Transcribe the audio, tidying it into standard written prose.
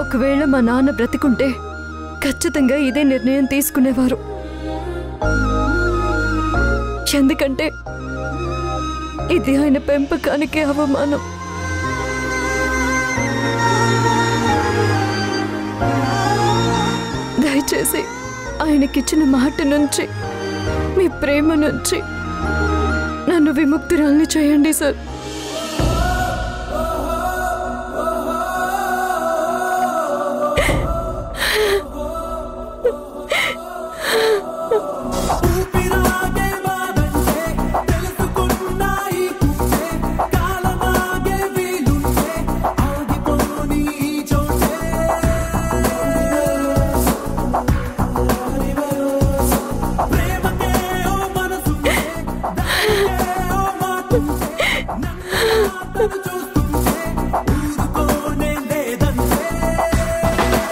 ఒకవేళ మా నాన్న బ్రతికుంటే ఖచ్చితంగా ఇదే నిర్ణయం తీసుకునేవారు. ఎందుకంటే ఇది ఆయన పెంపకానికి అవమానం. దయచేసి ఆయనకిచ్చిన మాట నుంచి, మీ ప్రేమ నుంచి నన్ను విముక్తురాల్ని చేయండి సార్.